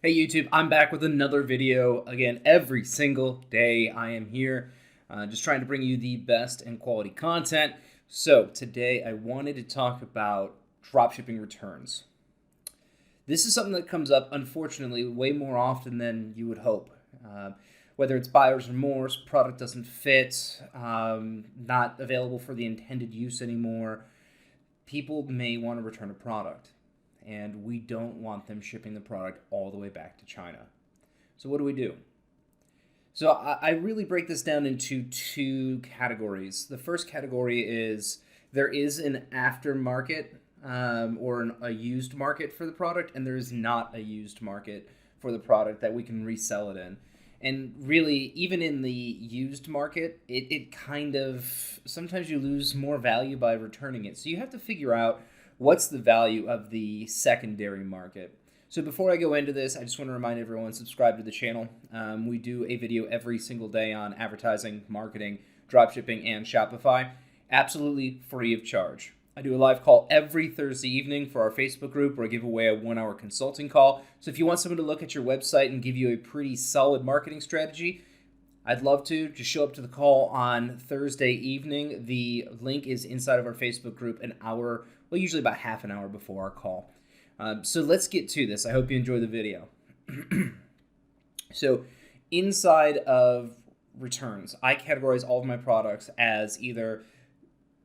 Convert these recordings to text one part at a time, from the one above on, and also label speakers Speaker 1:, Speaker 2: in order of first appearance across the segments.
Speaker 1: Hey YouTube, I'm back with another video. Again, every single day I am here just trying to bring you the best and quality content. So today I wanted to talk about dropshipping returns. This is something that comes up, unfortunately, way more often than you would hope. Whether it's buyer's remorse, product doesn't fit, not available for the intended use anymore, people may want to return a product. And we don't want them shipping the product all the way back to China. So what do we do? So I really break this down into two categories. The first category is there is an aftermarket or a used market for the product, and there is not a used market for the product that we can resell it in. And really, even in the used market, it kind of, sometimes you lose more value by returning it. So you have to figure out what's the value of the secondary market. So before I go into this, I just want to remind everyone, subscribe to the channel. We do a video every single day on advertising, marketing, dropshipping, and Shopify, absolutely free of charge. I do a live call every Thursday evening for our Facebook group where I give away a 1-hour consulting call. So if you want someone to look at your website and give you a pretty solid marketing strategy, I'd love to. Just show up to the call on Thursday evening. The link is inside of our Facebook group an hour, well, usually about half an hour before our call. So let's get to this. I hope you enjoy the video. So inside of returns, I categorize all of my products as either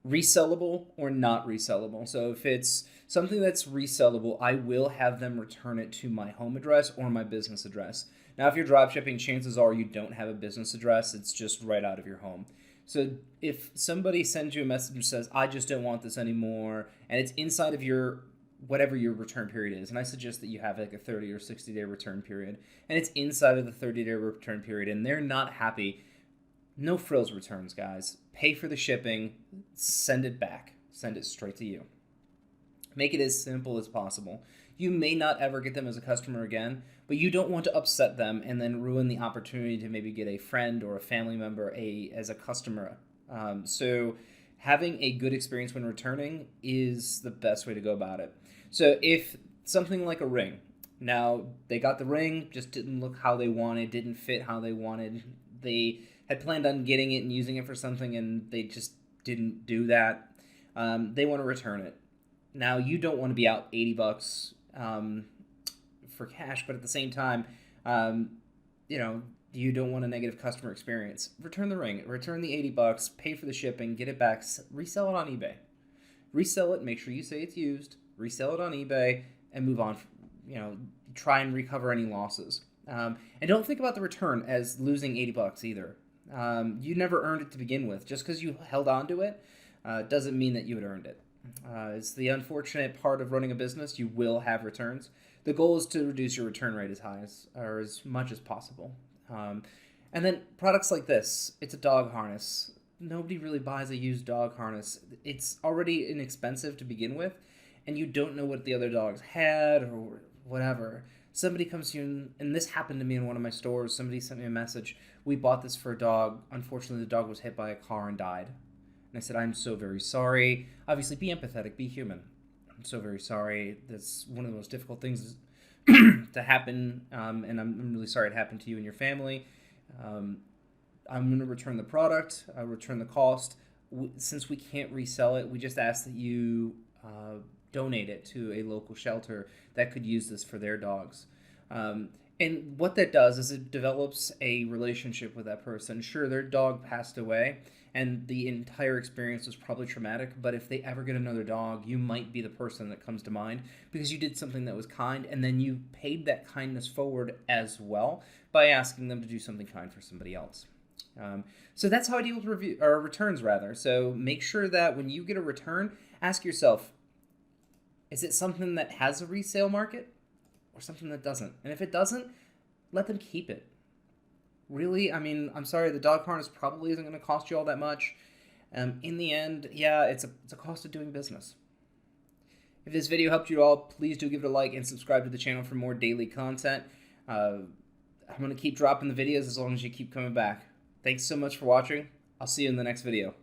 Speaker 1: resellable or not resellable. So if it's something that's resellable, I will have them return it to my home address or my business address. Now, if you're dropshipping, chances are you don't have a business address. It's just right out of your home. So if somebody sends you a message and says, I just don't want this anymore, and it's inside of your, whatever your return period is, and I suggest that you have like a 30 or 60-day return period, and it's inside of the 30-day return period, and they're not happy, no frills returns, guys. Pay for the shipping, send it back, send it straight to you. Make it as simple as possible. You may not ever get them as a customer again, but you don't want to upset them and then ruin the opportunity to maybe get a friend or a family member as a customer. So having a good experience when returning is the best way to go about it. So if something like a ring, now they got the ring, just didn't look how they wanted, didn't fit how they wanted, they had planned on getting it and using it for something and they just didn't do that, they want to return it. Now, you don't want to be out $80 for cash, but at the same time, you don't want a negative customer experience. Return the ring, return the $80, pay for the shipping, get it back, resell it on eBay. Resell it, make sure you say it's used, resell it on eBay, and move on. Try and recover any losses. And don't think about the return as losing $80 either. You never earned it to begin with. Just because you held on to it doesn't mean that you had earned it. It's the unfortunate part of running a business. You will have returns. The goal is to reduce your return rate as much as possible. And then products like this, it's a dog harness. Nobody really buys a used dog harness. It's already inexpensive to begin with, and you don't know what the other dogs had or whatever. Somebody comes to you, and this happened to me in one of my stores. Somebody sent me a message. We bought this for a dog. Unfortunately, the dog was hit by a car and died. And I said, I'm so very sorry. Obviously, be empathetic, be human. I'm so very sorry. That's one of the most difficult things to happen, and I'm really sorry it happened to you and your family. I'm going to return the product, return the cost. Since we can't resell it, we just ask that you donate it to a local shelter that could use this for their dogs. And what that does is it develops a relationship with that person. Sure, their dog passed away, and the entire experience was probably traumatic, but if they ever get another dog, you might be the person that comes to mind because you did something that was kind, and then you paid that kindness forward as well by asking them to do something kind for somebody else. So that's how I deal with returns, rather. So make sure that when you get a return, ask yourself, is it something that has a resale market or something that doesn't? And if it doesn't, let them keep it. Really, I mean, I'm sorry, the dog harness probably isn't going to cost you all that much. In the end, yeah, it's a cost of doing business. If this video helped you at all, please do give it a like and subscribe to the channel for more daily content. I'm going to keep dropping the videos as long as you keep coming back. Thanks so much for watching. I'll see you in the next video.